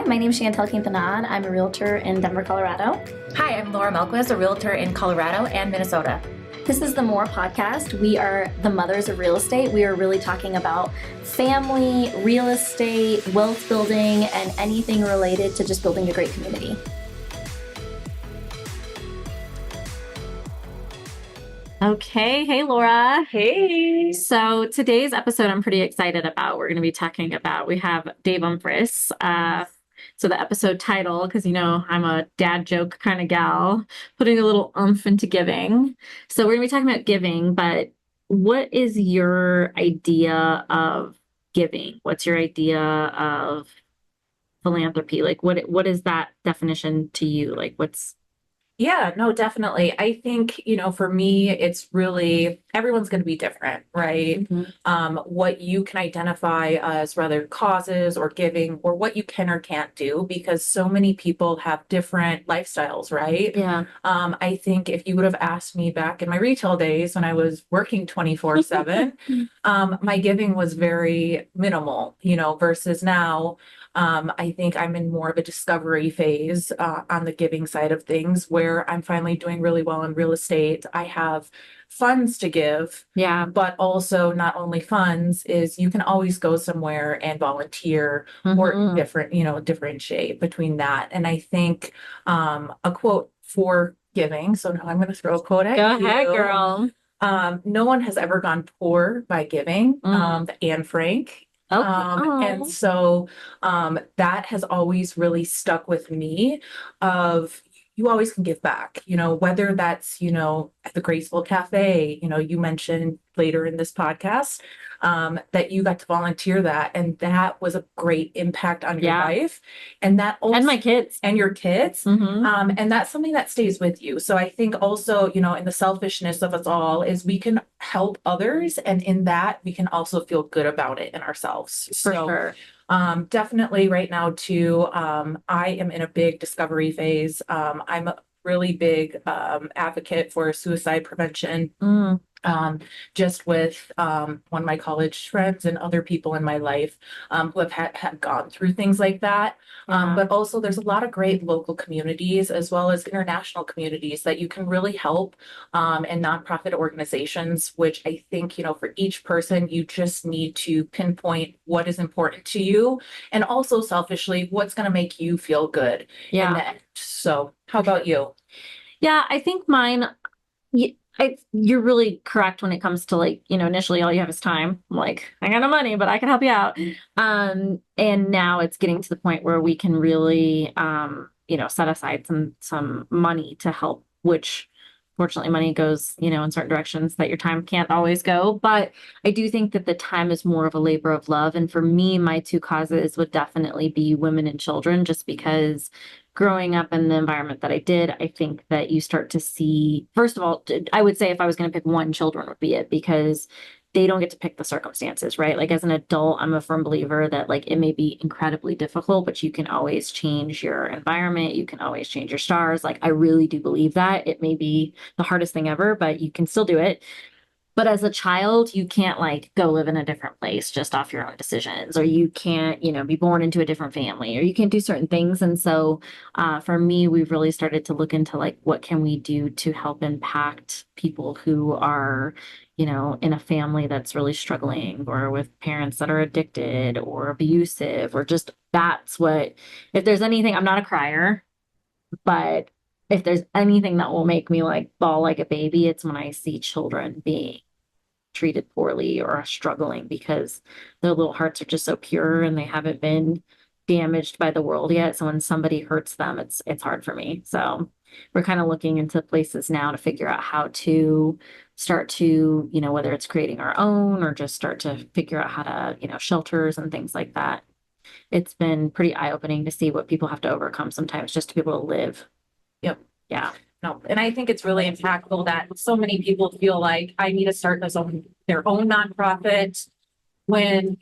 Hi, my name is Shantell Quintanar. I'm a realtor in Denver, Colorado. Hi, I'm Laura Melquist, a realtor in Colorado and Minnesota. This is the M.O.R.E podcast. We are the mothers of real estate. We are really talking about family, real estate, wealth building, and anything related to just building a great community. Okay. Hey, Laura. Hey. So today's episode I'm pretty excited about. We're going to be talking about, we have Dave Umphress. So the episode title, because I'm a dad joke kind of gal, putting a little umph into giving. So we're going to be talking about giving, but what is your idea of giving? What's your idea of philanthropy? Like what is that definition to you? Like Yeah, no, definitely. I think, for me, it's really, everyone's going to be different, right? Mm-hmm. What you can identify as rather causes or giving or what you can or can't do, because so many people have different lifestyles, right? Yeah. I think if you would have asked me back in my retail days when I was working 24/7, my giving was very minimal, versus now. I think I'm in more of a discovery phase on the giving side of things where I'm finally doing really well in real estate. I have funds to give. Yeah. But also not only funds is you can always go somewhere and volunteer or differentiate between that. And I think a quote for giving. So now I'm going to throw a quote at you. Go ahead, girl. No one has ever gone poor by giving. Anne Frank. And so that has always really stuck with me of you always can give back, whether that's, at the Graceful Cafe, you mentioned later in this podcast that you got to volunteer that. And that was a great impact on your life. And that also, and my kids. And your kids. Mm-hmm. And that's something that stays with you. So I think also, in the selfishness of us all is we can help others. And in that, we can also feel good about it in ourselves. For sure. Definitely right now too, I am in a big discovery phase. I'm a really big advocate for suicide prevention. Just with one of my college friends and other people in my life who have had gone through things like that. But also there's a lot of great local communities as well as international communities that you can really help and nonprofit organizations, which I think, for each person, you just need to pinpoint what is important to you and also selfishly what's going to make you feel good. Yeah. In the end. So how about you? Yeah, I think mine, you're really correct when it comes to initially all you have is time. I'm like, I got no money, but I can help you out. And now it's getting to the point where we can really, set aside some money to help, which fortunately money goes, in certain directions that your time can't always go. But I do think that the time is more of a labor of love. And for me, my two causes would definitely be women and children, just because growing up in the environment that I did, I think that you start to see, first of all, I would say if I was going to pick one, children would be it, because they don't get to pick the circumstances, right? Like as an adult, I'm a firm believer that it may be incredibly difficult, but you can always change your environment. You can always change your stars. I really do believe that. It may be the hardest thing ever, but you can still do it. But as a child, you can't go live in a different place just off your own decisions, or you can't, be born into a different family, or you can't do certain things. And so for me, we've really started to look into what can we do to help impact people who are, in a family that's really struggling, or with parents that are addicted or abusive, or just if there's anything, I'm not a crier, but if there's anything that will make me bawl like a baby, it's when I see children being treated poorly or struggling because their little hearts are just so pure and they haven't been damaged by the world yet. So when somebody hurts them, it's hard for me. So we're kind of looking into places now to figure out how to start to, whether it's creating our own or just start to figure out how to, shelters and things like that. It's been pretty eye-opening to see what people have to overcome sometimes just to be able to live. Yep. Yeah. No, and I think it's really impactful that so many people feel like I need to start their own nonprofit when,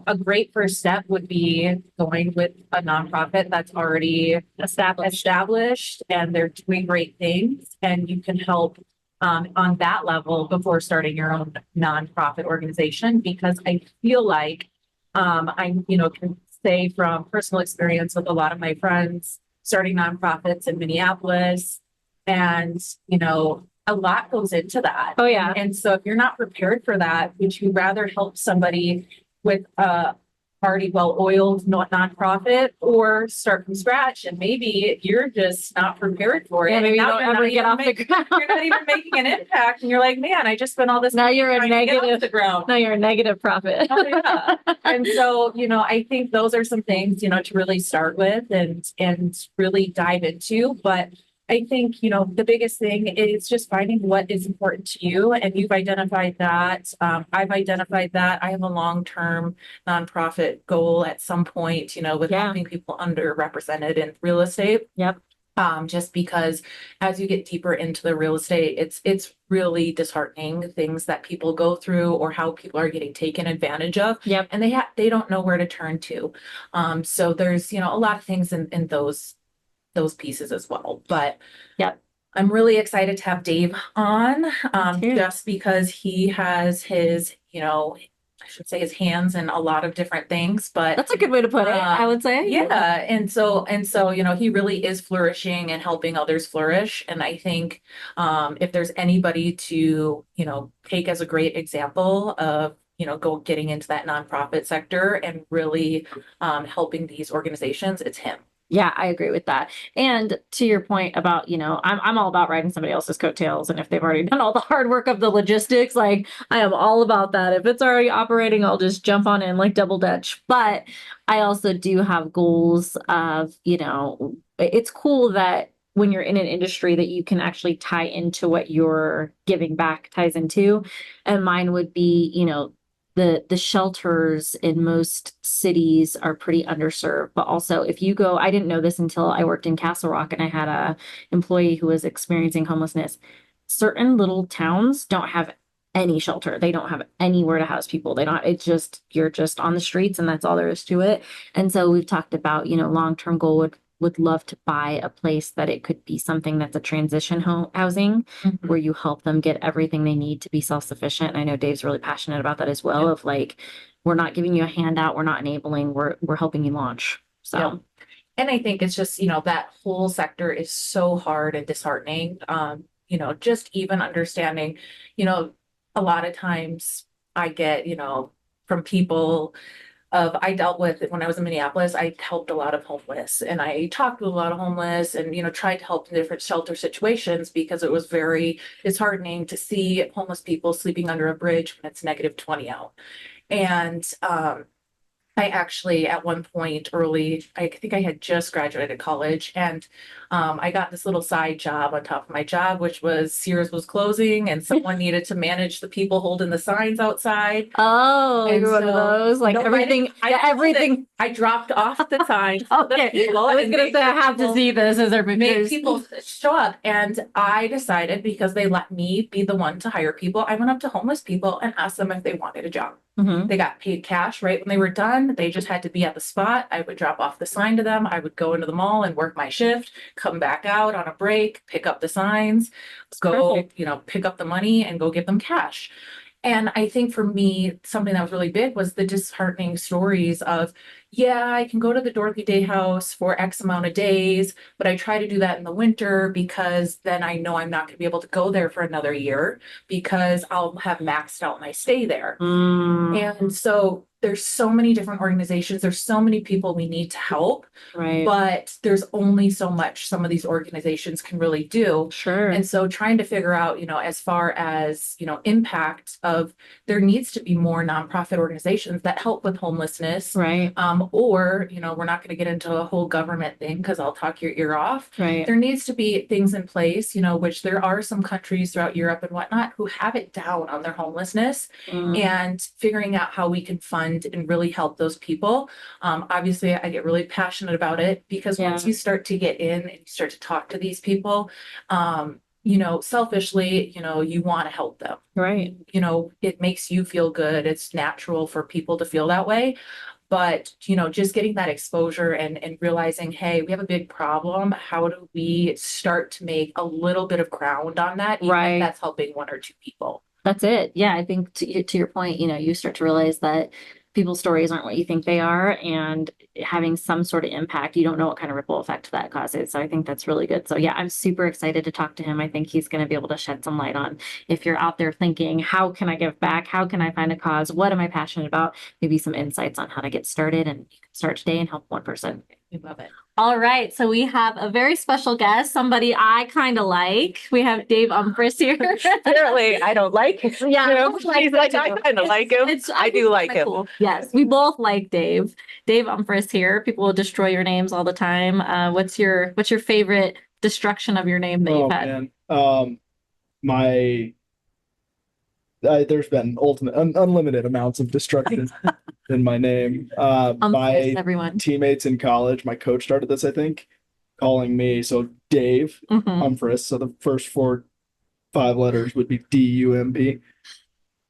a great first step would be going with a nonprofit that's already established and they're doing great things, and you can help on that level before starting your own nonprofit organization, because I feel like I'm, say from personal experience with a lot of my friends starting nonprofits in Minneapolis. And, a lot goes into that. Oh, yeah. And so if you're not prepared for that, would you rather help somebody with a already well-oiled nonprofit or start from scratch? And maybe you're just not prepared for it. Yeah, maybe and you now don't ever get off the ground. you're not even making an impact. And you're like, man, I just spent all this Now time you're a trying to get off negative. the ground. Now you're a negative profit. Oh, yeah. And so, I think those are some things, to really start with and really dive into. But I think, the biggest thing is just finding what is important to you. And you've identified that. I've identified that. I have a long-term nonprofit goal at some point, with Yeah. helping people underrepresented in real estate. Yep. Just because as you get deeper into the real estate, it's really disheartening things that people go through or how people are getting taken advantage of. Yep. And they don't know where to turn to. So there's, a lot of things in those pieces as well. But Yep. I'm really excited to have Dave on, too. just because he has his, I should say his hands in a lot of different things, but That's a good way to put it, I would say. yeah. And so, he really is flourishing and helping others flourish. And I think, if there's anybody to, take as a great example of, go getting into that nonprofit sector and really, helping these organizations, it's him. Yeah, I agree with that. And to your point about, I'm all about riding somebody else's coattails. And if they've already done all the hard work of the logistics, like I am all about that. If it's already operating, I'll just jump on in like double dutch. But I also do have goals of, it's cool that when you're in an industry that you can actually tie into what you're giving back ties into. And mine would be, the shelters in most cities are pretty underserved, but also if you go, I didn't know this until I worked in Castle Rock and I had a employee who was experiencing homelessness. Certain little towns don't have any shelter. They don't have anywhere to house people. They don't, it's just, you're just on the streets and that's all there is to it. And so we've talked about, long-term goal would love to buy a place that it could be something that's a transition home housing where you help them get everything they need to be self-sufficient. And I know Dave's really passionate about that as well, Yep. of like, we're not giving you a handout, we're not enabling, we're helping you launch. So Yep. And I think it's just, that whole sector is so hard and disheartening. Just even understanding, a lot of times I get, from people I dealt with when I was in Minneapolis, I helped a lot of homeless and I talked with a lot of homeless and, tried to help in different shelter situations because it was very disheartening to see homeless people sleeping under a bridge when it's -20 out. And, I actually, at one point early, I think I had just graduated college and I got this little side job on top of my job, which was Sears was closing and someone needed to manage the people holding the signs outside. oh, And you're one of those, like no, everything, everything. I dropped off the signs. Okay, people I was and gonna made say I have to people- see this as there made pictures. people show up. And I decided because they let me be the one to hire people, I went up to homeless people and asked them if they wanted a job. Mhm. They got paid cash right when they were done. They just had to be at the spot. I would drop off the sign to them. I would go into the mall and work my shift, come back out on a break, pick up the signs, go, Perfect. pick up the money and go give them cash. And I think for me, something that was really big was the disheartening stories of, yeah, I can go to the Dorothy Day House for X amount of days, but I try to do that in the winter because then I know I'm not going to be able to go there for another year because I'll have maxed out my stay there. And so there's so many different organizations, there's so many people we need to help, Right. but there's only so much some of these organizations can really do. Sure. And so trying to figure out, as far as, impact of there needs to be more nonprofit organizations that help with homelessness. Right. Or, we're not going to get into a whole government thing because I'll talk your ear off. Right. There needs to be things in place, which there are some countries throughout Europe and whatnot who have it down on their homelessness and figuring out how we can fund and really help those people. Obviously, I get really passionate about it because once you start to get in and you start to talk to these people, selfishly, you want to help them. Right. It makes you feel good. It's natural for people to feel that way. But, just getting that exposure and realizing, hey, we have a big problem. How do we start to make a little bit of ground on that? Even if that's helping one or two people. That's it. Yeah, I think to your point, you start to realize that people's stories aren't what you think they are, and having some sort of impact, you don't know what kind of ripple effect that causes. So I think that's really good. So yeah, I'm super excited to talk to him. I think he's going to be able to shed some light on, if you're out there thinking, how can I give back? How can I find a cause? What am I passionate about? Maybe some insights on how to get started, and you can start today and help one person. I love it. All right, so we have a very special guest, somebody I kind of like. We have Dave Umphress here. Apparently, I don't like him. Yeah, He's like, I kind of like him. I do like him. Cool. Yes, we both like Dave. Dave Umphress here. People will destroy your names all the time. What's your favorite destruction of your name that you've had? Man. My there's been unlimited amounts of destruction in my name. Umphress, My everyone. teammates in college, my coach started this, I think, calling me Dave Umphress. So the first 5 letters would be DUMB.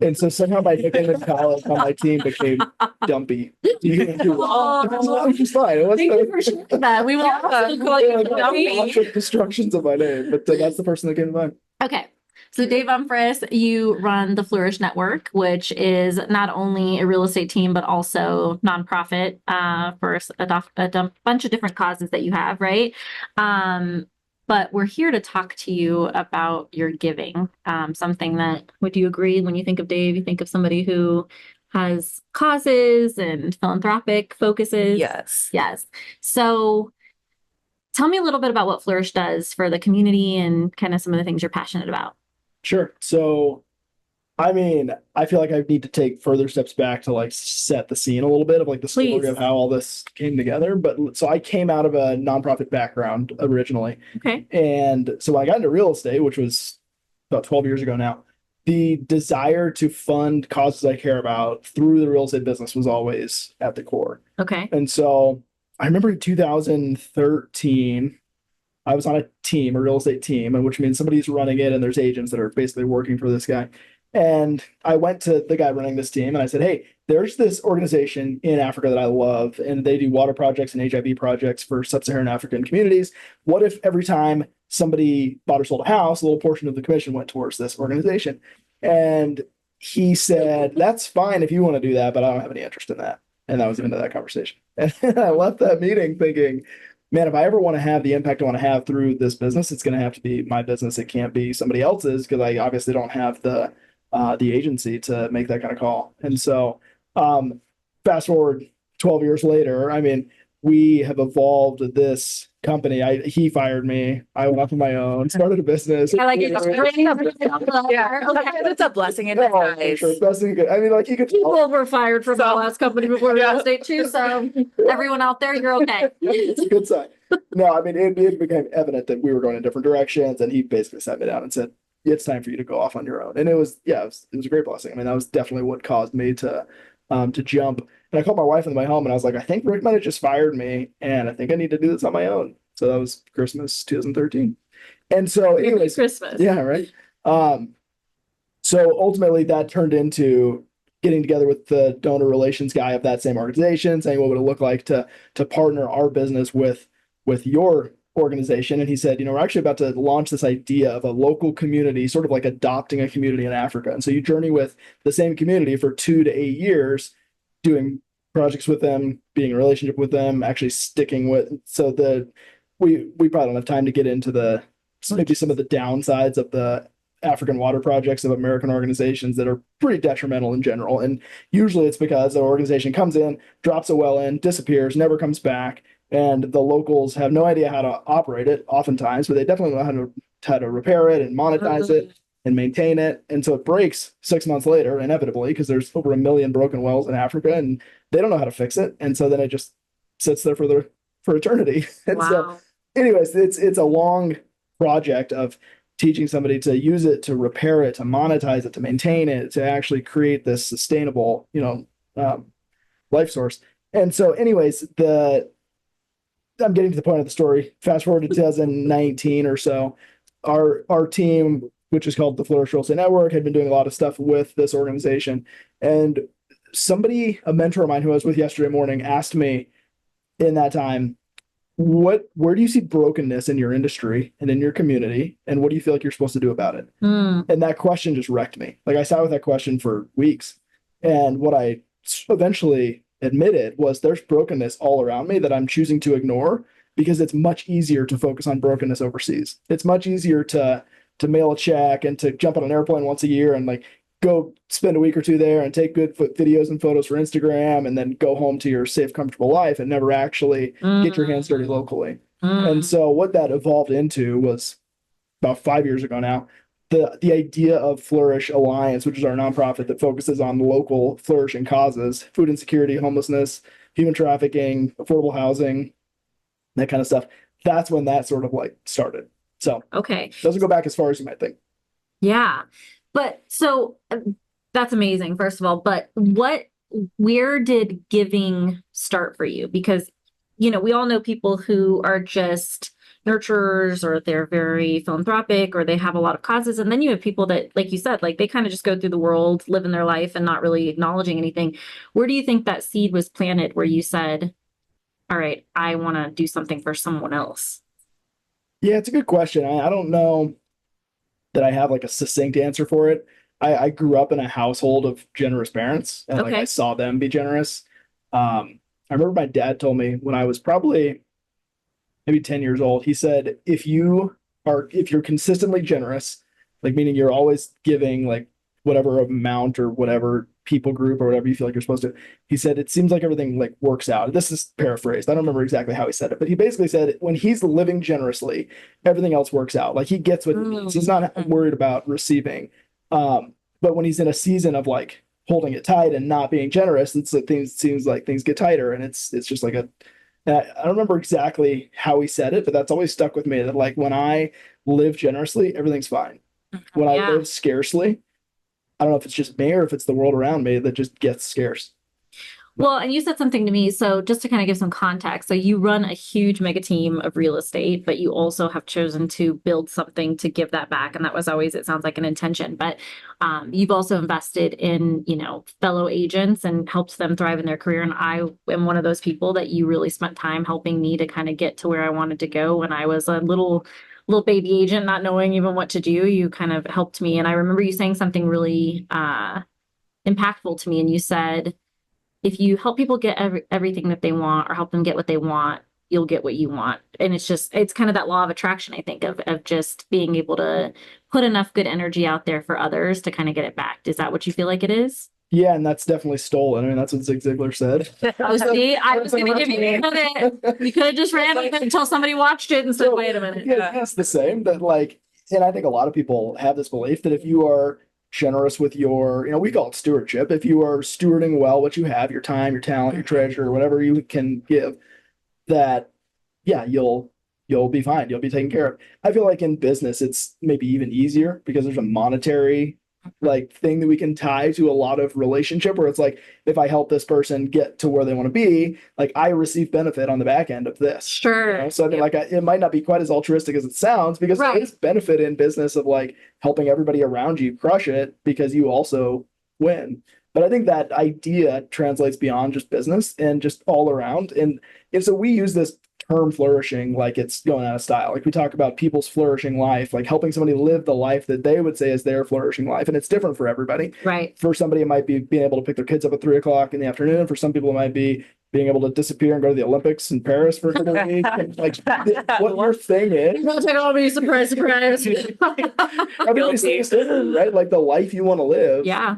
And so somehow my nickname in college on my team became Dumpy. Which is fine. Thank you for sharing that. We will also call you Dumpy. Destructions of my name, but that's the person that came to mind. Okay. So Dave Umphress, you run the Flourish Network, which is not only a real estate team, but also nonprofit for a bunch of different causes that you have, right? But we're here to talk to you about your giving. Something that, would you agree, when you think of Dave, you think of somebody who has causes and philanthropic focuses? Yes. Yes. So tell me a little bit about what Flourish does for the community and kind of some of the things you're passionate about. Sure. So, I mean, I feel like I need to take further steps back to set the scene a little bit of the story Please. of how all this came together. But so I came out of a nonprofit background originally. Okay. And so when I got into real estate, which was about 12 years ago now, the desire to fund causes I care about through the real estate business was always at the core. Okay. And so I remember in 2013, I was on a team, a real estate team, and which means somebody's running it and there's agents that are basically working for this guy. And I went to the guy running this team and I said, hey, there's this organization in Africa that I love, and they do water projects and HIV projects for sub-Saharan African communities. What if every time somebody bought or sold a house, a little portion of the commission went towards this organization? And he said, that's fine if you want to do that, but I don't have any interest in that. And that was the end of that conversation. And I left that meeting thinking, man, if I ever want to have the impact I want to have through this business, it's going to have to be my business. It can't be somebody else's, because I obviously don't have the agency to make that kind of call. And so fast forward 12 years later, I mean, we have evolved this company. He fired me. I went off on my own, started a business. I like it. Yeah, it's a blessing in disguise. Sure. Blessing. I mean, you could People were fired from the last company before real estate too. So everyone out there, you're okay. It's a good sign. No, I mean, it became evident that we were going in different directions, and he basically sat me down and said, it's time for you to go off on your own. And it was a great blessing. I mean, that was definitely what caused me to jump. And I called my wife on the way home and I was like, I think Rick might have just fired me, and I think I need to do this on my own. So that was Christmas 2013. And so anyways, Christmas. Yeah, right. So ultimately that turned into getting together with the donor relations guy of that same organization, saying what would it look like to partner our business with your organization. And he said, we're actually about to launch this idea of a local community, sort of like adopting a community in Africa. And so you journey with the same community for 2 to 8 years, doing projects with them, being in a relationship with them, actually sticking with. So we probably don't have time to get into maybe some of the downsides of the African water projects of American organizations that are pretty detrimental in general. And usually it's because an organization comes in, drops a well in, disappears, never comes back. And the locals have no idea how to operate it oftentimes, but they definitely know how to repair it and monetize it and maintain it. And so it breaks 6 months later, inevitably, because there's over 1 million broken wells in Africa and they don't know how to fix it. And so then it just sits there for eternity. And so anyways, it's a long project of teaching somebody to use it, to repair it, to monetize it, to maintain it, to actually create this sustainable, life source. And so anyways, I'm getting to the point of the story. Fast forward to 2019 or so, our team, which is called the Flourish Network, had been doing a lot of stuff with this organization. And a mentor of mine who I was with yesterday morning, asked me in that time, where do you see brokenness in your industry and in your community? And what do you feel like you're supposed to do about it? And that question just wrecked me. I sat with that question for weeks. And what I eventually admitted was there's brokenness all around me that I'm choosing to ignore because it's much easier to focus on brokenness overseas. It's much easier to mail a check and to jump on an airplane once a year and like go spend a week or two there and take good videos and photos for Instagram and then go home to your safe, comfortable life and never actually get your hands dirty locally. And so what that evolved into was about 5 years ago now, the idea of Flourish Alliance, which is our nonprofit that focuses on local flourishing causes, food insecurity, homelessness, human trafficking, affordable housing, that kind of stuff. That's when that sort of like started. So Okay. doesn't go back as far as you might think. Yeah. But so that's amazing, first of all. But where did giving start for you? Because, we all know people who are just nurturers or they're very philanthropic or they have a lot of causes. And then you have people that, like you said, like they kind of just go through the world, living their life and not really acknowledging anything. Where do you think that seed was planted where you said, all right, I want to do something for someone else? Yeah, it's a good question. I don't know that I have like a succinct answer for it. I grew up in a household of generous parents and like I Okay. saw them be generous. I remember my dad told me when I was probably maybe 10 years old, he said, if you're consistently generous, like meaning you're always giving like whatever amount or whatever people group or whatever you feel like you're supposed to, he said, it seems like everything like works out. This is paraphrased. I don't remember exactly how he said it, but he basically said when he's living generously, everything else works out. Like he gets what he needs. He's not worried about receiving. But when he's in a season of like holding it tight and not being generous, it's like things seems like things get tighter and it's just like I don't remember exactly how he said it, but that's always stuck with me that like when I live generously, everything's fine. When I Yeah. live scarcely, I don't know if it's just me or if it's the world around me that just gets scarce. Well, and you said something to me. So just to kind of give some context, so you run a huge mega team of real estate, but you also have chosen to build something to give that back. And that was always, it sounds like an intention, but you've also invested in, fellow agents and helped them thrive in their career. And I am one of those people that you really spent time helping me to kind of get to where I wanted to go when I was a little baby agent, not knowing even what to do. You kind of helped me. And I remember you saying something really impactful to me. And you said, if you help people get everything that they want or help them get what they want, you'll get what you want. And it's kind of that law of attraction, I think, of just being able to put enough good energy out there for others to kind of get it back. Is that what you feel like it is? Yeah, and that's definitely stolen. I mean, that's what Zig Ziglar said. Oh, see, I was going to give you credit. You could have just ran with it until somebody watched it and said, wait a minute. Yeah, it's the same. That like, and I think a lot of people have this belief that if you are generous with your, we call it stewardship. If you are stewarding well what you have, your time, your talent, your treasure, whatever you can give, that yeah, you'll be fine. You'll be taken care of. I feel like in business, it's maybe even easier because there's a monetary like thing that we can tie to a lot of relationship where it's like if I help this person get to where they want to be, like I receive benefit on the back end of this. Sure. So I mean, like it might not be quite as altruistic as it sounds because Right. there is benefit in business of like helping everybody around you crush it because you also win. But I think that idea translates beyond just business and just all around. And so we use this term flourishing like it's going out of style. Like we talk about people's flourishing life, like helping somebody live the life that they would say is their flourishing life. And it's different for everybody. Right. For somebody, it might be being able to pick their kids up at 3 o'clock in the afternoon. For some people, it might be being able to disappear and go to the Olympics in Paris for a couple of weeks. Like what your thing is. Don't take all me, surprise, surprise. Everybody's thing is different, right? Like the life you want to live. Yeah.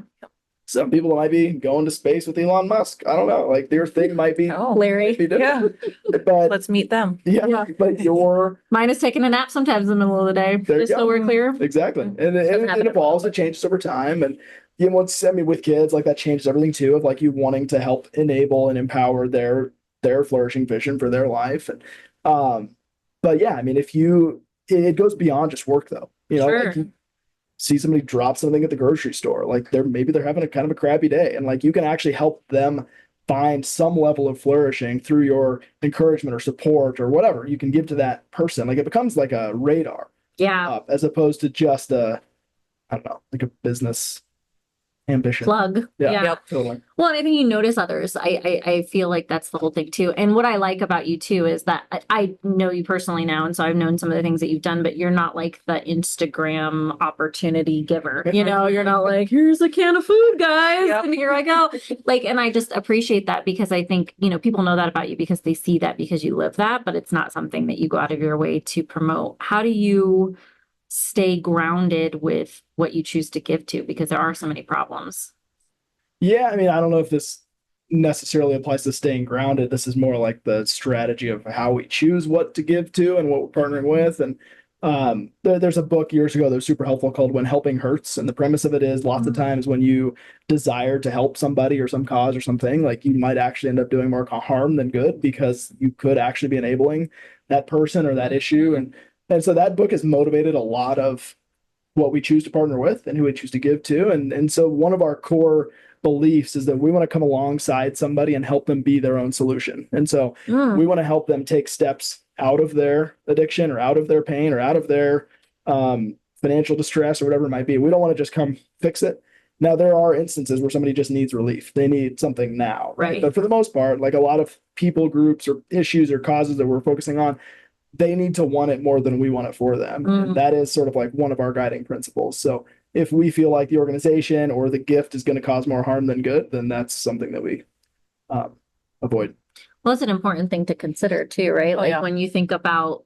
Some people might be going to space with Elon Musk. I don't know. Like their thing might be, Larry. be different. But Let's meet them. yeah, but your Mine is taking a nap sometimes in the middle of the day. There you Just so go. we're clear. exactly, and Doesn't it happen evolves, it changes over time, and once I mean with kids, like that changes everything too. Of like you wanting to help enable and empower their flourishing vision for their life, and but yeah, I mean if it goes beyond just work though. Sure. Like you see somebody drop something at the grocery store, like maybe they're having a kind of a crappy day, and like you can actually help them find some level of flourishing through your encouragement or support or whatever you can give to that person. Like it becomes like a radar Yeah. as opposed to just I don't know, like a business ambition. plug. Yeah, Yep. totally. Well, and I think you notice others. I feel like that's the whole thing too. And what I like about you too is that I know you personally now, and so I've known some of the things that you've done, but you're not like the Instagram opportunity giver. You know, you're not like, here's a can of food, guys, Yep. and here I go. Like, and I just appreciate that because I think, you know, people know that about you because they see that because you live that, but it's not something that you go out of your way to promote. How do you stay grounded with what you choose to give to? Because there are so many problems. Yeah, I mean, I don't know if this necessarily applies to staying grounded. This is more like the strategy of how we choose what to give to and what we're partnering with. And there's a book years ago that was super helpful called When Helping Hurts. And the premise of it is lots of times when you desire to help somebody or some cause or something, like you might actually end up doing more harm than good because you could actually be enabling that person or that issue. And so that book has motivated a lot of what we choose to partner with and who we choose to give to. And so one of our core beliefs is that we want to come alongside somebody and help them be their own solution. And so we want to help them take steps out of their addiction or out of their pain or out of their financial distress or whatever it might be. We don't want to just come fix it. Now, there are instances where somebody just needs relief. They need something now, right? But for the most part, like a lot of people groups or issues or causes that we're focusing on, they need to want it more than we want it for them. And that is sort of like one of our guiding principles. So if we feel like the organization or the gift is going to cause more harm than good, then that's something that we avoid. Well, it's an important thing to consider too, right? Like when you think about,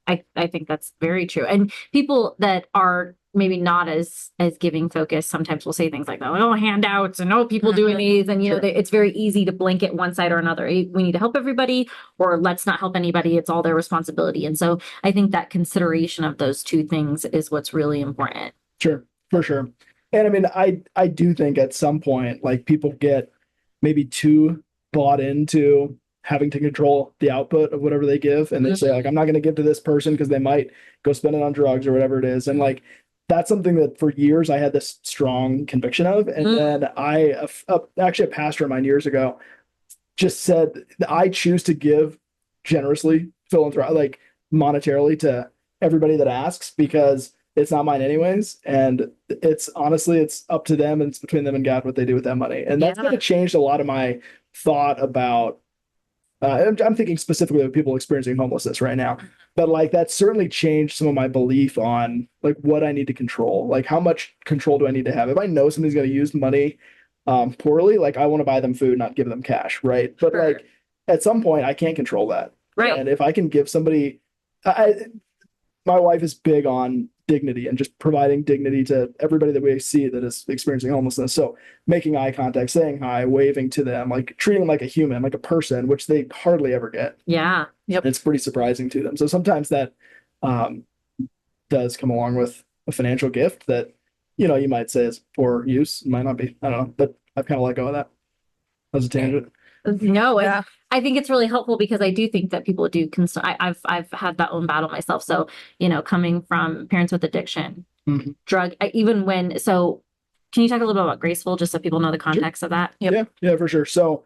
I think that's very true. And people that are maybe not as giving focused sometimes will say things like, oh, handouts and people doing these. And, you know, it's very easy to blanket one side or another. We need to help everybody or let's not help anybody. It's all their responsibility. And so I think that consideration of those two things is what's really important. Sure, for sure. And I mean, I do think at some point, like people get maybe too bought into having to control the output of whatever they give. And they say like, I'm not going to give to this person because they might go spend it on drugs or whatever it is. And like, that's something that for years I had this strong conviction of. And then actually a pastor of mine years ago just said, I choose to give generously, like monetarily to everybody that asks because it's not mine anyways. And it's honestly, it's up to them and it's between them and God what they do with that money. And that's kind of changed a lot of my thought about I'm thinking specifically of people experiencing homelessness right now, but like that certainly changed some of my belief on like what I need to control. Like how much control do I need to have? If I know somebody's going to use money poorly, like I want to buy them food, not give them cash, right? But like at some point I can't control that. Right. And if I can give somebody, my wife is big on dignity and just providing dignity to everybody that we see that is experiencing homelessness. So making eye contact, saying hi, waving to them, like treating them like a human, like a person, which they hardly ever get. Yeah. Yep. It's pretty surprising to them. So sometimes that does come along with a financial gift that, you know, you might say is poor use. It might not be. I don't know. But I've kind of let go of that. That was a tangent. No, I think it's really helpful because I do think that people do I've had that own battle myself. So, you know, coming from parents with addiction, drug, so can you talk a little bit about Graceful just so people know the context of that? Yep. Yeah, for sure. So,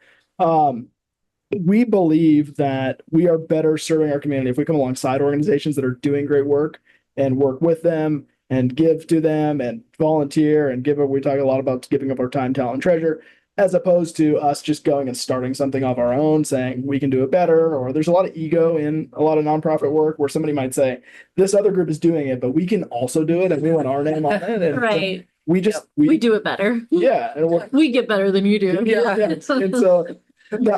we believe that we are better serving our community if we come alongside organizations that are doing great work and work with them and give to them and volunteer and we talk a lot about giving up our time, talent, and treasure, as opposed to us just going and starting something of our own, saying we can do it better. Or there's a lot of ego in a lot of nonprofit work where somebody might say, this other group is doing it, but we can also do it and we want our name on it. And right. We just, we do it better. Yeah. And we get better than you do. Yeah. And so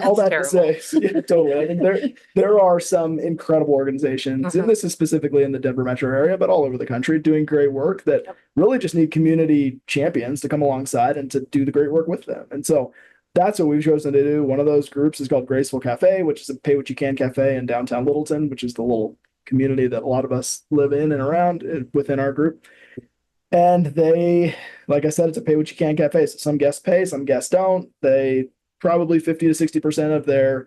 all that to say, yeah, totally. I mean, there are some incredible organizations, and this is specifically in the Denver metro area, but all over the country, doing great work that really just need community champions to come alongside and to do the great work with them. And so that's what we've chosen to do. One of those groups is called Graceful Cafe, which is a pay what you can cafe in downtown Littleton, which is the little community that a lot of us live in and around within our group. And they, like I said, it's a pay what you can cafe. So some guests pay, some guests don't. They probably 50 to 60% of their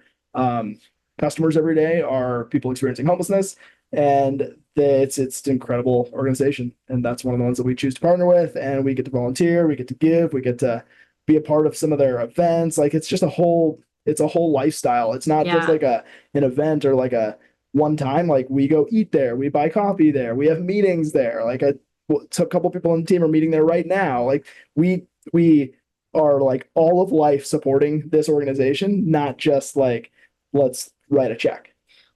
customers every day are people experiencing homelessness. And it's an incredible organization. And that's one of the ones that we choose to partner with. And we get to volunteer, we get to give, we get to be a part of some of their events. Like it's just a whole lifestyle. It's not just like an event or like a one time, like we go eat there, we buy coffee there, we have meetings there. Like a couple people on the team are meeting there right now. Like we we are like all of life supporting this organization, not just like, let's write a check.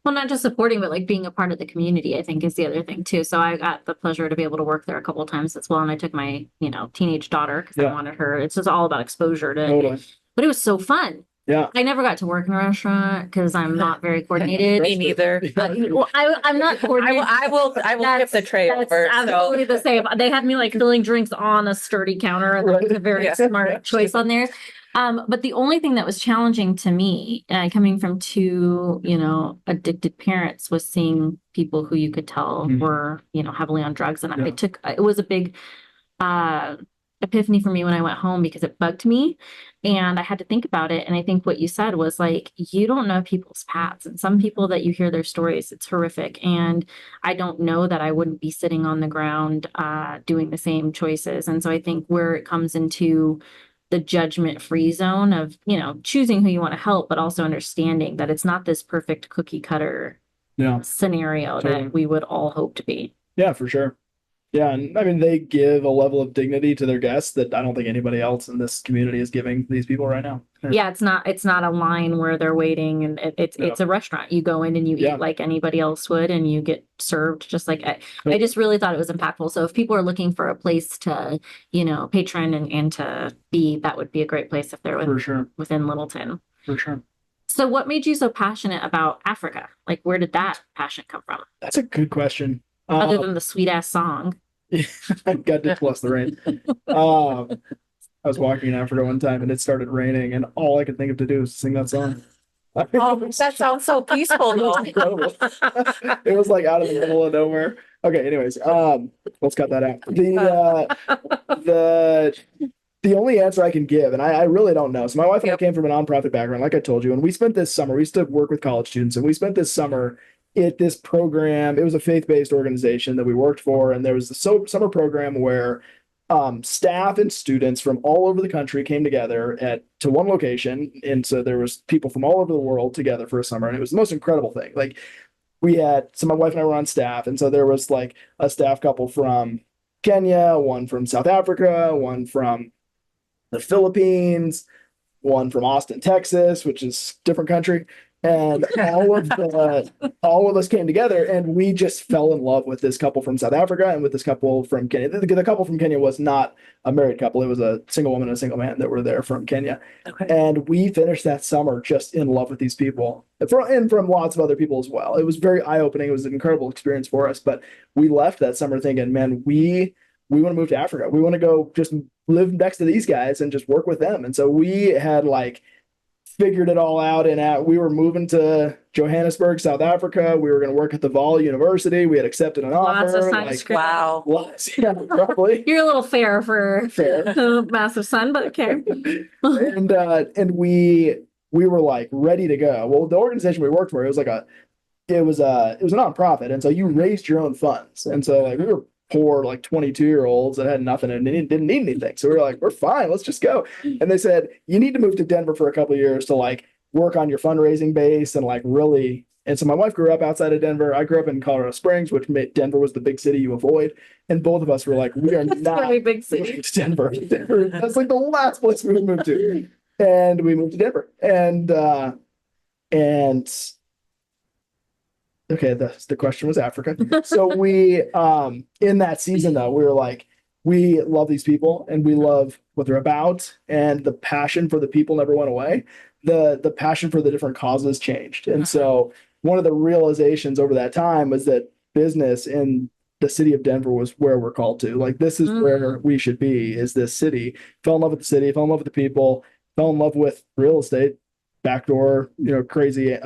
Well, not just supporting, but like being a part of the community, I think is the other thing too. So I got the pleasure to be able to work there a couple of times as well. And I took my, teenage daughter because I wanted her. It's just all about exposure Totally. but it was so fun. Yeah. I never got to work in a restaurant because I'm not very coordinated. Me neither. Well, I'm not coordinated. I will tip the tray That's over. absolutely the same. They had me like filling drinks on a sturdy counter, and that was a very smart choice on theirs. But the only thing that was challenging to me, coming from two, addicted parents, was seeing people who you could tell were, heavily on drugs. And it was a big epiphany for me when I went home because it bugged me and I had to think about it. And I think what you said was like, you don't know people's paths, and some people that you hear their stories, it's horrific. And I don't know that I wouldn't be sitting on the ground doing the same choices. And so I think where it comes into the judgment-free zone of, choosing who you want to help, but also understanding that it's not this perfect cookie cutter scenario that we would all hope to be. Yeah, for sure. Yeah, and I mean, they give a level of dignity to their guests that I don't think anybody else in this community is giving these people right now. Yeah, it's not a line where they're waiting, and it's a restaurant. You go in and you eat like anybody else would, and you get served just like I just really thought it was impactful. So if people are looking for a place to, patron and to be, that would be a great place if they're within Littleton. For sure. So what made you so passionate about Africa? Like, where did that passion come from? That's a good question. Other than the sweet ass song. God did bless the rain. I was walking in Africa one time and it started raining, and all I could think of to do was sing that song. That sounds so peaceful though. Incredible. It was like out of the middle of nowhere. Okay, anyways, let's cut that out. The only answer I can give, and I really don't know. So my wife and I came from a nonprofit background, like I told you, and we spent this summer, we used to work with college students, and we spent this summer at this program. It was a faith-based organization that we worked for, and there was a summer program where staff and students from all over the country came together to one location, and so there was people from all over the world together for a summer, and it was the most incredible thing. Like, so my wife and I were on staff, and so there was like a staff couple from Kenya, one from South Africa, one from the Philippines, one from Austin, Texas, which is a different country. And all of us came together, and we just fell in love with this couple from South Africa and with this couple from Kenya. The couple from Kenya was not a married couple. It was a single woman and a single man that were there from Kenya. Okay. And we finished that summer just in love with these people, and from lots of other people as well. It was very eye-opening. It was an incredible experience for us. But we left that summer thinking, man, we want to move to Africa. We want to go just live next to these guys and just work with them. And so we had figured it all out, and we were moving to Johannesburg, South Africa. We were going to work at the Vol University. We had accepted an offer. Lots of sunscreen. Wow. Yeah, probably. You're a little fair for massive sun, but okay. and we were ready to go. Well, the organization we worked for, it was a nonprofit, and so you raised your own funds, and so we were poor 22-year-olds that had nothing and didn't need anything. So we were like, we're fine, let's just go. And they said, you need to move to Denver for a couple of years to work on your fundraising base and really. And so my wife grew up outside of Denver. I grew up in Colorado Springs, which Denver was the big city you avoid. And both of us were like, we are not very big city. To Denver. That's the last place we would move to. And we moved to Denver. And okay, the question was Africa. So we, in that season though, we were like, we love these people and we love what they're about, and the passion for the people never went away. The passion for the different causes changed. And so one of the realizations over that time was that business in the city of Denver was where we're called to. This is where we should be, is this city. Fell in love with the city, fell in love with the people, fell in love with real estate, backdoor, crazy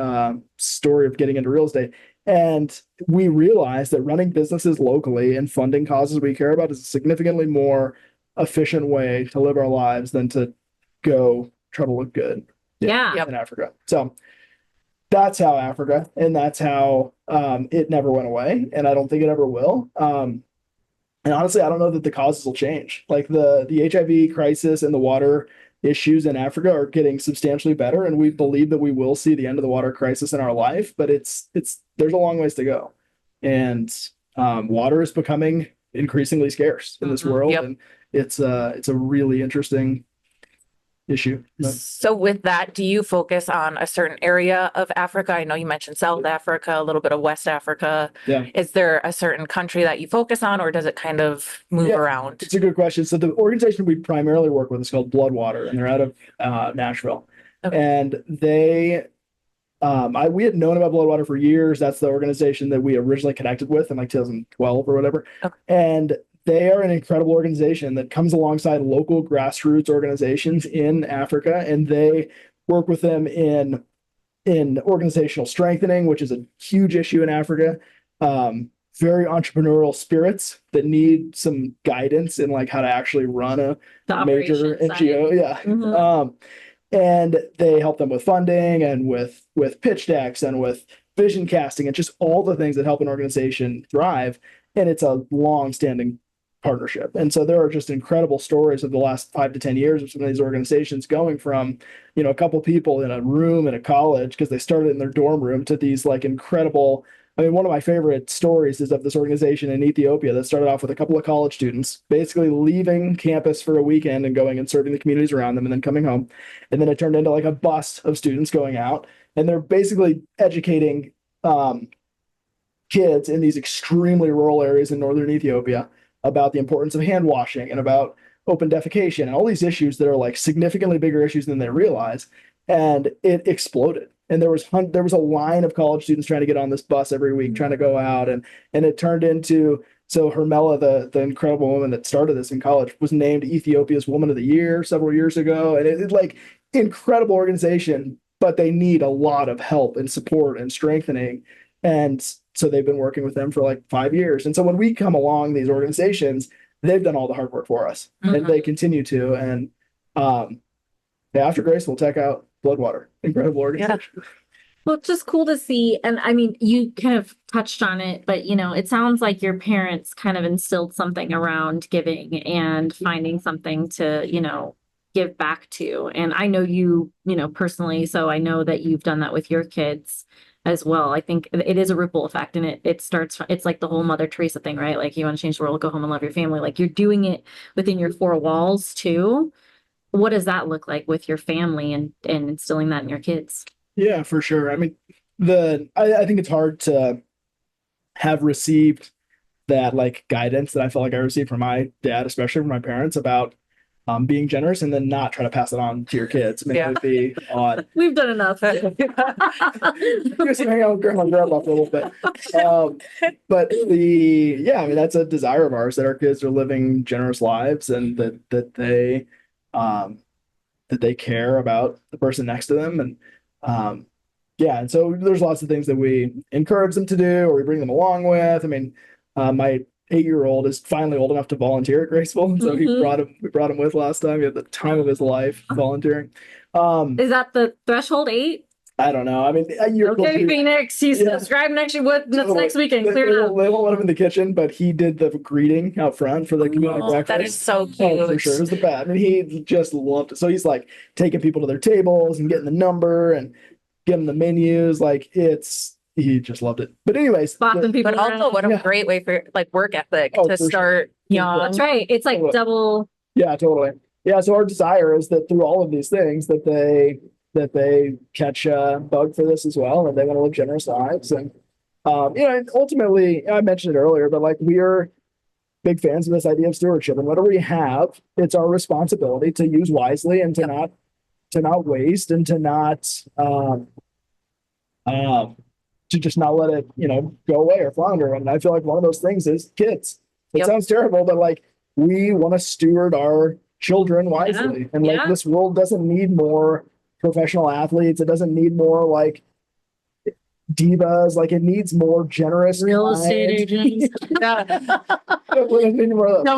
story of getting into real estate. And we realized that running businesses locally and funding causes we care about is a significantly more efficient way to live our lives than to go try to look good in Africa. So that's how Africa, and that's how it never went away. And I don't think it ever will. And honestly, I don't know that the causes will change. The HIV crisis and the water issues in Africa are getting substantially better, and we believe that we will see the end of the water crisis in our life, but there's a long ways to go. And water is becoming increasingly scarce in this world. Yep. it's a really interesting issue. So with that, do you focus on a certain area of Africa? I know you mentioned South Africa, a little bit of West Africa. Yeah. Is there a certain country that you focus on, or does it kind of move around? It's a good question. So the organization we primarily work with is called Bloodwater, and they're out of Nashville. Okay. And they we had known about Bloodwater for years. That's the organization that we originally connected with in like 2012 or whatever. Okay. And they are an incredible organization that comes alongside local grassroots organizations in Africa, and they work with them in organizational strengthening, which is a huge issue in Africa. Very entrepreneurial spirits that need some guidance in like how to actually run a major NGO. Yeah. Mm-hmm. And they help them with funding and with pitch decks and with vision casting and just all the things that help an organization thrive. And it's a long-standing partnership. And so there are just incredible stories of the last 5 to 10 years of some of these organizations going from, a couple people in a room in a college because they started in their dorm room to these like incredible. I mean, one of my favorite stories is of this organization in Ethiopia that started off with a couple of college students basically leaving campus for a weekend and going and serving the communities around them and then coming home. And then it turned into like a bus of students going out, and they're basically educating kids in these extremely rural areas in northern Ethiopia about the importance of hand washing and about open defecation and all these issues that are like significantly bigger issues than they realize. And it exploded. And there was a line of college students trying to get on this bus every week, trying to go out, and it turned into, so Hermela, the incredible woman that started this in college, was named Ethiopia's Woman of the Year several years ago, and it's like incredible organization, but they need a lot of help and support and strengthening, and so they've been working with them for like 5 years. And so when we come along, these organizations, they've done all the hard work for us, and they continue to. And after Grace, we'll check out Bloodwater. Incredible organization. Yeah. Well, it's just cool to see. And I mean, you kind of touched on it, but it sounds like your parents kind of instilled something around giving and finding something to, give back to. And I know you, personally, so I know that you've done that with your kids as well. I think it is a ripple effect, and it's like the whole Mother Teresa thing, right? Like, you want to change the world, go home and love your family. Like, you're doing it within your four walls too. What does that look like with your family and instilling that in your kids? Yeah, for sure. I mean, I think it's hard to have received that like guidance that I felt like I received from my dad, especially from my parents, about being generous, and then not try to pass it on to your kids. I mean, it would be odd. We've done enough. Just hang out with grandma and grandpa for a little bit. But I mean, that's a desire of ours, that our kids are living generous lives, and that they care about the person next to them. And and so there's lots of things that we encourage them to do, or we bring them along with. I mean, my 8-year-old is finally old enough to volunteer at Graceful, and so we brought him with last time. He had the time of his life volunteering. Is that the threshold 8? I don't know. I mean, okay, Phoenix. He's subscribing next weekend. Clear it up. They won't let him in the kitchen, but he did the greeting out front for the community breakfast. That is so cute. Oh, for sure. It was the best. I mean, he just loved it. So he's like taking people to their tables and getting the number and getting the menus. Like, he just loved it. But anyways, but also what a great way for like work ethic to start young. That's right. It's like double. Yeah, totally. Yeah. So our desire is that through all of these things that they catch a bug for this as well, and they want to live generous lives. And ultimately, I mentioned it earlier, but like, we are big fans of this idea of stewardship, and whatever we have, it's our responsibility to use wisely and to not waste, and to not to just not let it go away or flounder. And I feel like one of those things is kids. It sounds terrible, but like, we want to steward our children wisely, and like, this world doesn't need more professional athletes. It doesn't need more like divas. Like, it needs more generous real estate agents. No,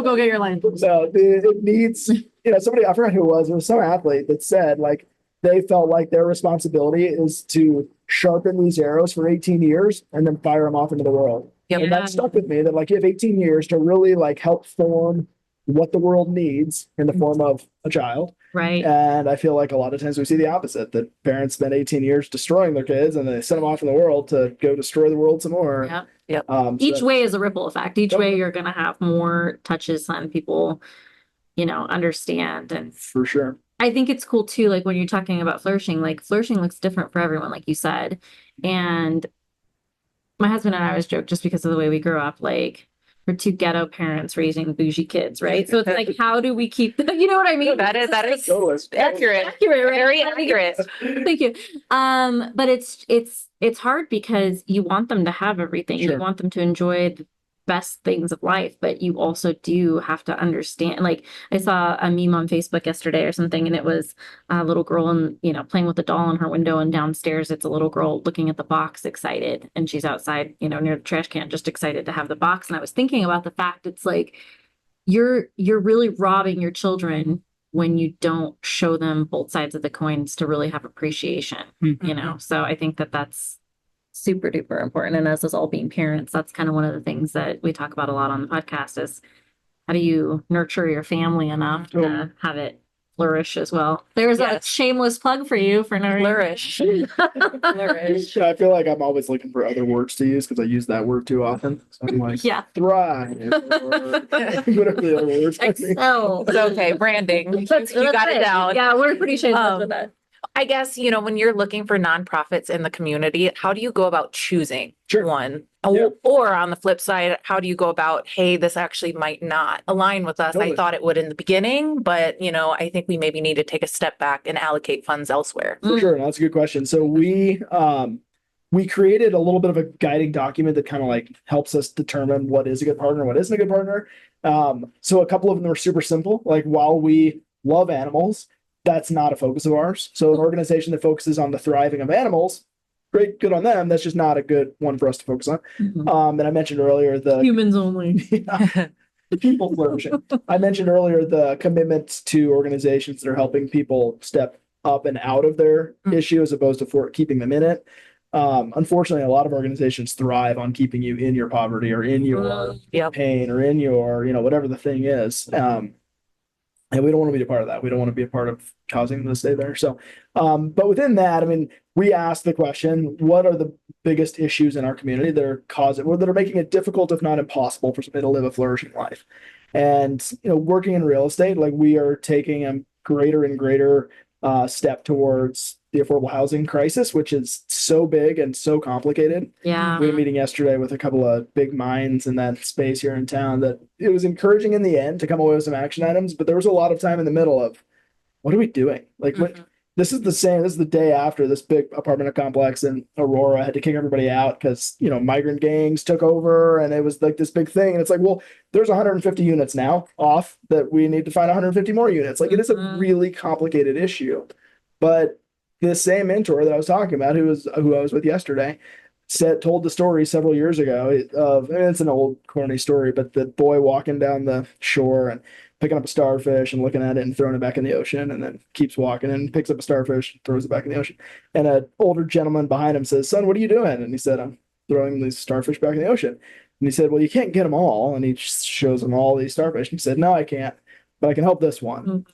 go get your line. So it needs, somebody, I forgot who it was some athlete that said like they felt like their responsibility is to sharpen these arrows for 18 years and then fire them off into the world. Yep. And that stuck with me, that like, you have 18 years to really like help form what the world needs in the form of a child. Right. And I feel like a lot of times we see the opposite, that parents spend 18 years destroying their kids, and they send them off in the world to go destroy the world some more. Yeah. Yep. Each way is a ripple effect. Each way you're going to have more touches on people understand. And For sure. I think it's cool too, like when you're talking about flourishing, like flourishing looks different for everyone, like you said. And my husband and I always joke, just because of the way we grew up, like we're two ghetto parents raising bougie kids, right? So it's like, how do we keep the, you know what I mean? That is Totally. accurate. Accurate, right? Very accurate. Thank you. But it's hard because you want them to have everything. Sure. You want them to enjoy the best things of life, but you also do have to understand. Like I saw a meme on Facebook yesterday or something, and it was a little girl and playing with a doll in her window, and downstairs it's a little girl looking at the box, excited, and she's outside, near the trash can, just excited to have the box. And I was thinking about the fact it's like you're really robbing your children when you don't show them both sides of the coins to really have appreciation, So I think that that's super duper important. And as us all being parents, that's kind of one of the things that we talk about a lot on the podcast is how do you nurture your family enough to have it flourish as well. There's a shameless plug for you for Flourish. Flourish. Yeah, I feel like I'm always looking for other words to use because I use that word too often. So I'm like, thrive, or whatever the other words are. Excel. It's okay. Branding. You got it down. Yeah, we're pretty shameless with that. I guess, when you're looking for nonprofits in the community, how do you go about choosing one? Yeah. Or on the flip side, how do you go about, hey, this actually might not align with us. Totally. I thought it would in the beginning, but, I think we maybe need to take a step back and allocate funds elsewhere. For sure. That's a good question. So we created a little bit of a guiding document that kind of like helps us determine what is a good partner, what isn't a good partner. So a couple of them are super simple. Like while we love animals, that's not a focus of ours. So an organization that focuses on the thriving of animals, great, good on them. That's just not a good one for us to focus on. And I mentioned earlier the humans only. The people flourishing. I mentioned earlier the commitments to organizations that are helping people step up and out of their issue as opposed to keeping them in it. Unfortunately, a lot of organizations thrive on keeping you in your poverty or in your pain or in your, whatever the thing is. And we don't want to be a part of that. We don't want to be a part of causing them to stay there. So, but within that, I mean, we ask the question, what are the biggest issues in our community that are making it difficult, if not impossible, for somebody to live a flourishing life? And, working in real estate, like we are taking a greater and greater step towards the affordable housing crisis, which is so big and so complicated. Yeah. We had a meeting yesterday with a couple of big minds in that space here in town that it was encouraging in the end to come away with some action items, but there was a lot of time in the middle of what are we doing? Like this is the day after this big apartment complex in Aurora had to kick everybody out because, migrant gangs took over and it was like this big thing. And it's like, well, there's 150 units now off that we need to find 150 more units. Like it is a really complicated issue, but this same mentor that I was talking about, who I was with yesterday, told the story several years ago it's an old corny story, but the boy walking down the shore and picking up a starfish and looking at it and throwing it back in the ocean, and then keeps walking and picks up a starfish and throws it back in the ocean. And an older gentleman behind him says, "Son, what are you doing?" And he said, "I'm throwing these starfish back in the ocean." And he said, "Well, you can't get them all." And he shows him all these starfish. And he said, "No, I can't, but I can help this one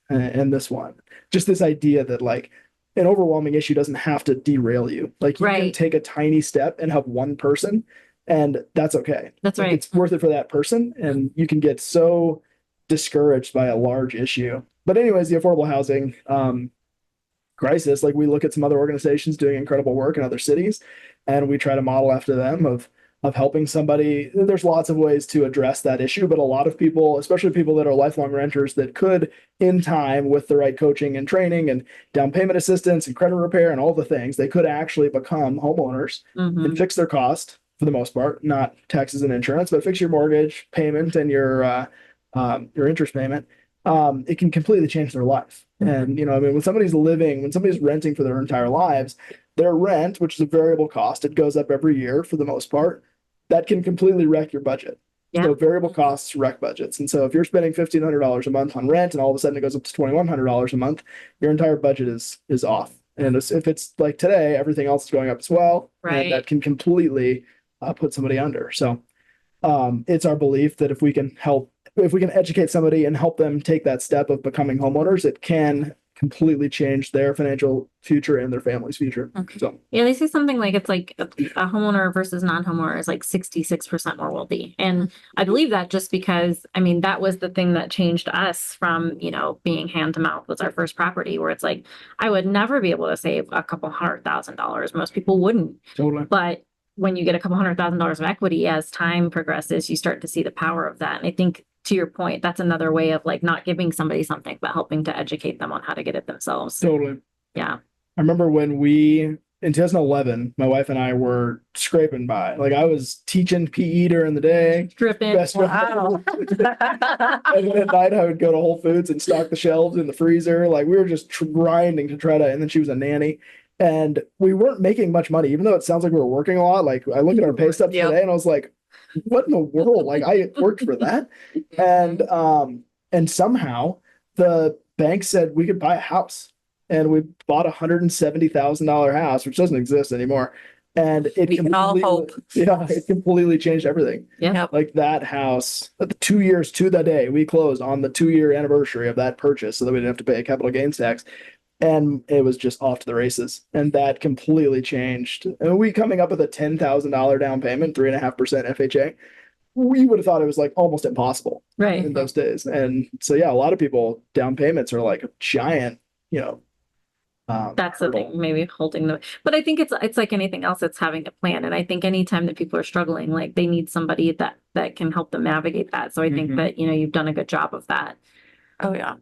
and this one." Just this idea that like an overwhelming issue doesn't have to derail you. Like you can take a tiny step and help one person, and that's okay. That's right. It's worth it for that person, and you can get so discouraged by a large issue. But anyways, the affordable housing crisis, like we look at some other organizations doing incredible work in other cities, and we try to model after them of helping somebody. There's lots of ways to address that issue, but a lot of people, especially people that are lifelong renters that could in time with the right coaching and training and down payment assistance and credit repair and all the things, they could actually become homeowners and fix their cost for the most part, not taxes and insurance, but fix your mortgage payment and your interest payment. It can completely change their life. And, when somebody's renting for their entire lives, their rent, which is a variable cost, it goes up every year for the most part, that can completely wreck your budget. Yeah. So variable costs wreck budgets. And so if you're spending $1,500 a month on rent and all of a sudden it goes up to $2,100 a month, your entire budget is off. And if it's like today, everything else is going up as well. Right. And that can completely put somebody under. So it's our belief that if we can educate somebody and help them take that step of becoming homeowners, it can completely changed their financial future and their family's future. Okay. So Yeah, they say something like it's like a homeowner versus non-homeowner is like 66% more wealthy. And I believe that just because, I mean, that was the thing that changed us from, being hand to mouth was our first property, where it's like, I would never be able to save a couple $100,000. Most people wouldn't. totally. But when you get a couple $100,000 of equity, as time progresses, you start to see the power of that. And I think, to your point, that's another way of like not giving somebody something, but helping to educate them on how to get it themselves. Totally. Yeah. I remember when in 2011, my wife and I were scraping by. Like I was teaching PE during the day. Dripping. Best friend. Wow. And then at night I would go to Whole Foods and stock the shelves in the freezer. Like we were just grinding to try to, and then she was a nanny. And we weren't making much money, even though it sounds like we were working a lot. Like I look at our pay stubs Yep. today and I was like, what in the world? Like I worked for that. And somehow the bank said we could buy a house. And we bought $170,000 house, which doesn't exist anymore. And it We can all hope. Yeah, it completely changed everything. Yeah. Yep. Like that house, the 2 years to the day, we closed on the 2-year anniversary of that purchase so that we didn't have to pay a capital gains tax. And it was just off to the races. And that completely changed. And we coming up with a $10,000 down payment, 3.5% FHA. We would have thought it was like almost impossible Right. in those days. And so, yeah, a lot of people down payments are like a giant, That's the hurdle. thing, maybe holding them. But I think it's like anything else, it's having a plan. And I think anytime that people are struggling, like they need somebody that can help them navigate that. So I think that, you've done a good job of that. Oh yeah.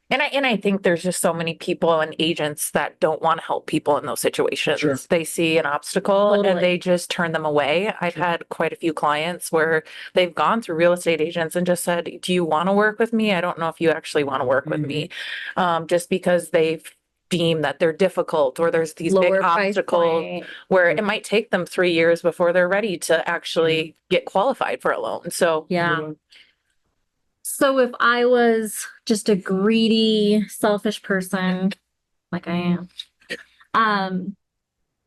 And I think there's just so many people and agents that don't want to help people in those situations. Sure. They see an obstacle Totally. and they just turn them away. I've had quite a few clients where they've gone through real estate agents and just said, do you want to work with me? I don't know if you actually want to work with me. Just because they've deemed that they're difficult or there's these big Lower price obstacles point. where it might take them 3 years before they're ready to actually get qualified for a loan. So Yeah. So if I was just a greedy, selfish person, like I am,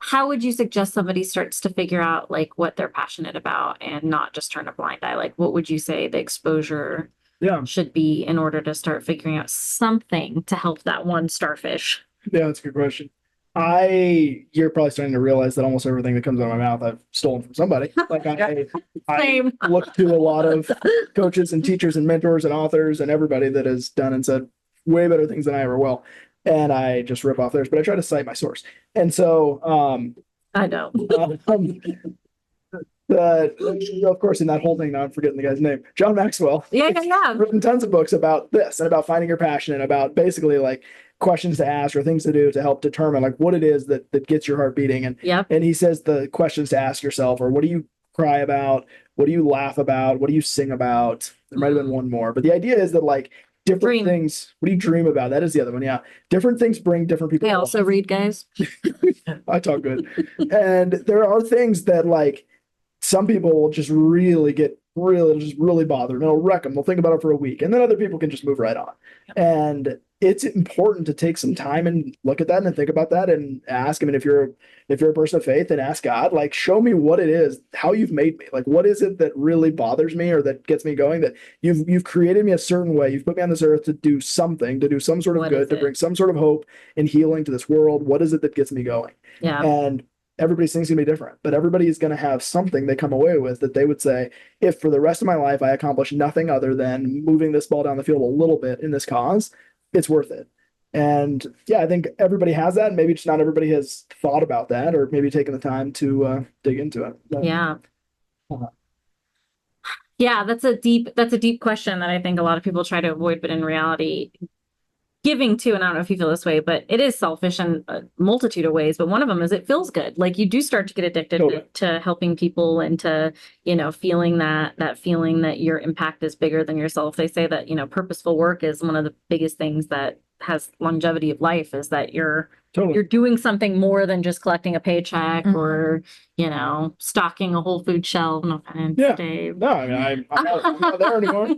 how would you suggest somebody starts to figure out like what they're passionate about and not just turn a blind eye? Like what would you say the exposure Yeah. should be in order to start figuring out something to help that one starfish? Yeah, that's a good question. You're probably starting to realize that almost everything that comes out of my mouth, I've stolen from somebody. Like I Same. look to a lot of coaches and teachers and mentors and authors and everybody that has done and said way better things than I ever will. And I just rip off theirs, but I try to cite my source. And so, I know. of course, in that whole thing, now I'm forgetting the guy's name, John Maxwell. Yeah. Written tons of books about this and about finding your passion and about basically like questions to ask or things to do to help determine like what it is that gets your heart beating. And Yep. and he says the questions to ask yourself are, what do you cry about? What do you laugh about? What do you sing about? There might have been one more, but the idea is that like different things. What do you dream about? That is the other one. Yeah. Different things bring different people. I also read, guys. I talk good. And there are things that like some people will just really bother them. It'll wreck them. They'll think about it for a week. And then other people can just move right on. And it's important to take some time and look at that and think about that and ask. I mean, if you're a person of faith, then ask God, like, show me what it is, how you've made me. Like, what is it that really bothers me or that gets me going? That you've created me a certain way. You've put me on this earth to do something, to do some sort of What good, is to it? bring some sort of hope and healing to this world. What is it that gets me going? Yeah. And everybody's thing's gonna be different, but everybody is gonna have something they come away with that they would say, if for the rest of my life I accomplish nothing other than moving this ball down the field a little bit in this cause, it's worth it. And yeah, I think everybody has that. Maybe just not everybody has thought about that or maybe taken the time to dig into it. But, Yeah. Uh-huh. Yeah, that's a deep question that I think a lot of people try to avoid, but in reality, giving to, and I don't know if you feel this way, but it is selfish in a multitude of ways. But one of them is it feels good. Like you do start to get addicted Totally. to helping people and to, feeling that feeling that your impact is bigger than yourself. They say that, purposeful work is one of the biggest things that has longevity of life, is that you're doing something more than just collecting a paycheck or, stocking a Whole Food shelf. No offense, Yeah. Dave. No, I mean, I'm not there anymore.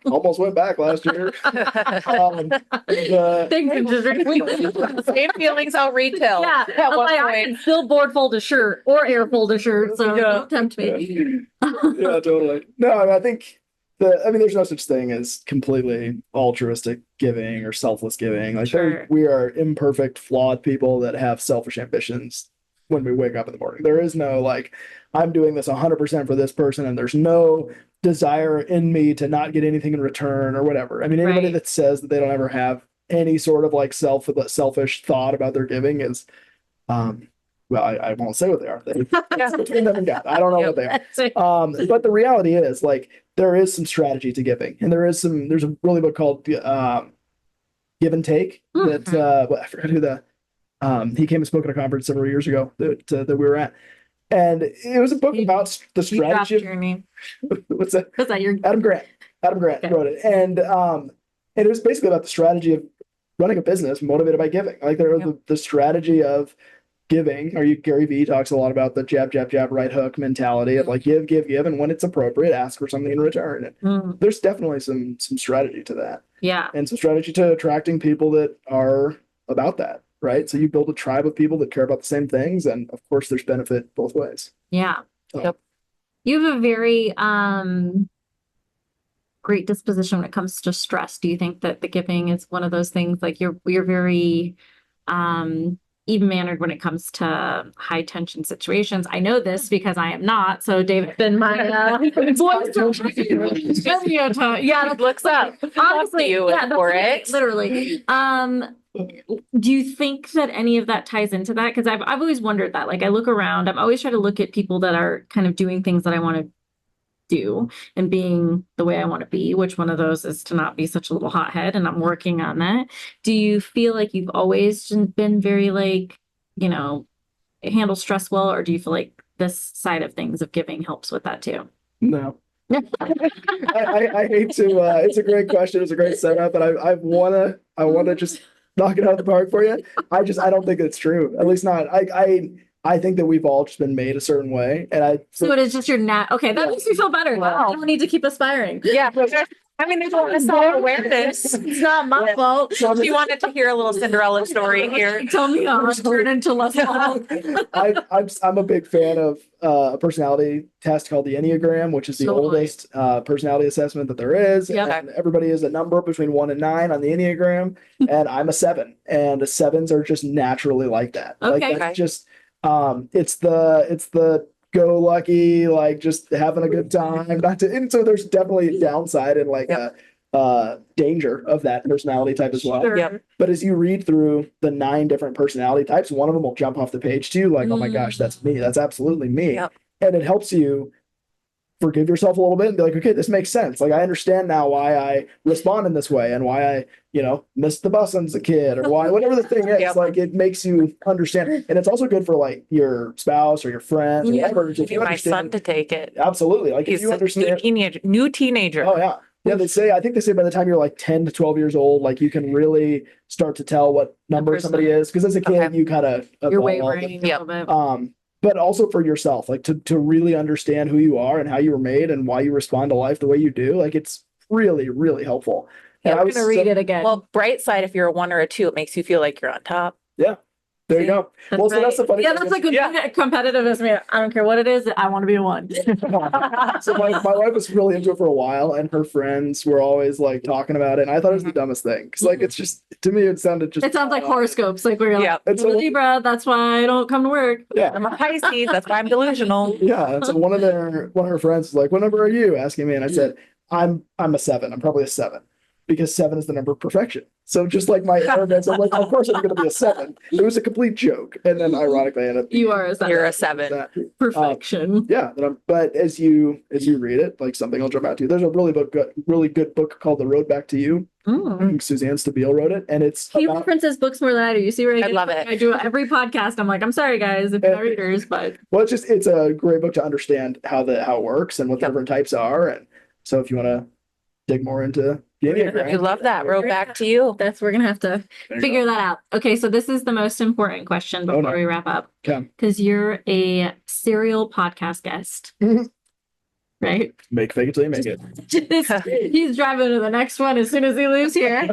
Almost went back last year. Same feelings out retail. Yeah, At I'm one like, I point. can still board fold a shirt or air fold a shirt, so Yeah. don't tempt me. Yeah, totally. No, I mean, I think there's no such thing as completely altruistic giving or selfless giving. Like Sure. we are imperfect, flawed people that have selfish ambitions when we wake up in the morning. There is no like, I'm doing this 100% for this person, and there's no desire in me to not get anything in return or whatever. I mean, anybody Right. that says that they don't ever have any sort of like selfish thought about their giving is, well, I won't say what they are. That's between them and God. I don't know what they are. That's it. But the reality is, like, there is some strategy to giving, and there's a really book called Give and Take that I forgot who he came and spoke at a conference several years ago that we were at, and it was a book about the You dropped strategy. your name. What's that? Was that your Adam Grant. Adam Grant Okay. wrote it, and it was basically about the strategy of running a business motivated by giving. Like the strategy of giving. Gary Vee talks a lot about the jab, jab, jab, right hook mentality of like give, give, give, and when it's appropriate, ask for something in return. And there's definitely some strategy to that, Yeah. and some strategy to attracting people that are about that, right? So you build a tribe of people that care about the same things, and of course, there's benefit both ways. Yeah. So, Yep. You have a very great disposition when it comes to stress. Do you think that the giving is one of those things like you're very even-mannered when it comes to high tension situations? I know this because I am not. So David's been my voice. Yeah, that looks up. Honestly, you yeah, for that's it. literally. Do you think that any of that ties into that? Because I've always wondered that. Like I look around, I'm always trying to look at people that are kind of doing things that I want to do and being the way I want to be, which one of those is to not be such a little hothead, and I'm working on that. Do you feel like you've always been very like, handle stress well, or do you feel like this side of things of giving helps with that too? no. I hate to it's a great question, it's a great setup, but I wanna just knock it out of the park for you. I don't think it's true, at least not. I think that we've all just been made a certain way, and So it is just your okay, that makes me feel better. Wow. I don't need to keep aspiring. Yeah. I mean, there's a lot of self-awareness. It's not my fault. She wanted to hear a little Cinderella story here. Tell me I'll turn into less. I'm a big fan of a personality test called the Enneagram, which is the Totally. oldest personality assessment that there is. Yep. And everybody is a number between 1 and 9 on the Enneagram, and I'm a 7, and sevens are just naturally like that. Okay. Like that's just it's the go lucky, like just having a good time. And so there's definitely a downside and like a danger of that personality type as well. Sure. Yep. But as you read through the 9 different personality types, one of them will jump off the page too, like, oh my gosh, that's me. That's absolutely me. Yep. And it helps you forgive yourself a little bit and be like, okay, this makes sense. Like, I understand now why I respond in this way and why I, missed the bus as a kid or why, whatever the thing is. Yep. Like, it makes you understand. And it's also good for like your spouse or your friends or whatever. If you My son understand, to take it. absolutely. Like, if He's you a understand. new teenager. Oh, yeah. Yeah, I think they say by the time you're like 10 to 12 years old, like you can really start to tell what number somebody is. Because as a kid, Okay. you kind of You're wavering a Yep. little bit. but also for yourself, like to really understand who you are and how you were made and why you respond to life the way you do. Like it's really, really helpful. Yeah, And I'm gonna read it again. Well, bright side, if you're a 1 or a 2, it makes you feel like you're on top. There you go. Well, so that's the funny Yeah, thing that's is- like a competitiveness. Man, I don't care what it is. I want to be a 1. So my wife was really into it for a while, and her friends were always like talking about it. And I thought it was the dumbest thing because, like, it's just to me, it sounded just. It sounds like horoscopes. Like we're Yeah. like, It's "You're a a- Libra. That's why I don't come to work." Yeah, I'm a Pisces. That's why I'm delusional. yeah. And so one of her friends was like, "What number are you?" Asking me, and I said, "I'm a 7. I'm probably a 7." Because 7 is the number of perfection. So just like my arrogance, I'm like, of course I'm going to be a 7. It was a complete joke, and then ironically, I ended up. You are a 7. You're a 7. that. Perfection. Yeah, but as you read it, like something will jump out to you. There's a really good book called The Road Back to You. Suzanne Stabile wrote it, and it's He about, references books more than I do. You see where I love it. I do every podcast. I'm like, I'm sorry guys, if you're not readers, but well, it's a great book to understand how it works and what the different types are, and so if you want to dig more into the Enneagram, You love that. Road back to you. we're gonna have to there you figure go. that out. Okay, so this is the most important question before no. we wrap up. Okay. Because you're a serial podcast guest. Mhm. Right? Fake it till you make it. He's driving to the next one as soon as he leaves here.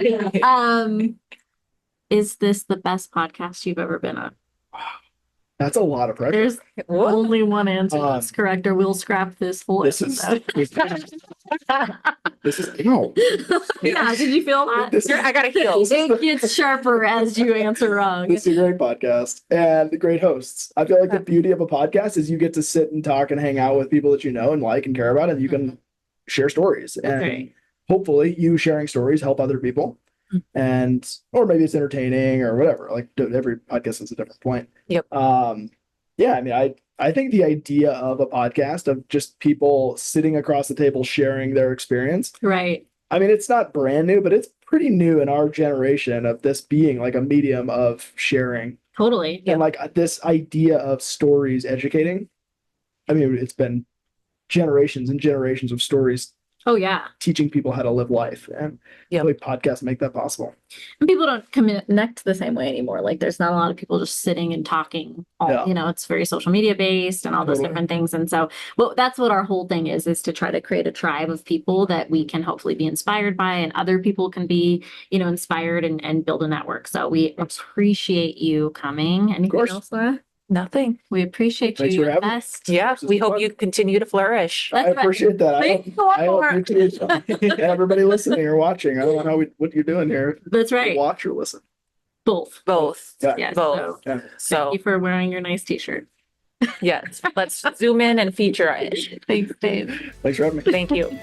Is this the best podcast you've ever been on? That's a lot of pressure. There's only one answer that's correct, or we'll scrap this whole This is episode. this is no. Yeah, did you feel that? This is, I got a heel. It gets sharper as you answer wrong. this is a great podcast and great hosts. I feel like the beauty of a podcast is you get to sit and talk and hang out with people that you know and like and care about, and you can share stories. And Okay. hopefully you sharing stories help other people. And or maybe it's entertaining or whatever. Like every podcast is a different point. Yep. Yeah, I mean, I think the idea of a podcast of just people sitting across the table sharing their experience. Right. I mean, it's not brand new, but it's pretty new in our generation of this being like a medium of sharing. Totally. And like this idea of stories educating. I mean, it's been generations and generations of stories Oh, yeah. teaching people how to live life, and really podcasts make that possible. And people don't connect the same way anymore. Like there's not a lot of people just sitting and talking you know, it's very social media based and all those different things. And so that's what our whole thing is to try to create a tribe of people that we can hopefully be inspired by, and other people can be, you know, inspired and build a network. So we appreciate you coming. Anything else, Laura? Nothing. We appreciate Thanks you. for having me. Best. Yeah, This is we hope fun. you continue to flourish. I appreciate that. I hope More. you too. Everybody listening or watching, I don't know what you're doing here. That's right. Watch or listen. Both. Both. Yeah. Yes. Both. So, Yeah. So thank you for wearing your nice t-shirt. yes, let's zoom in and feature it. Thanks, Dave. Thanks for having me. Thank you.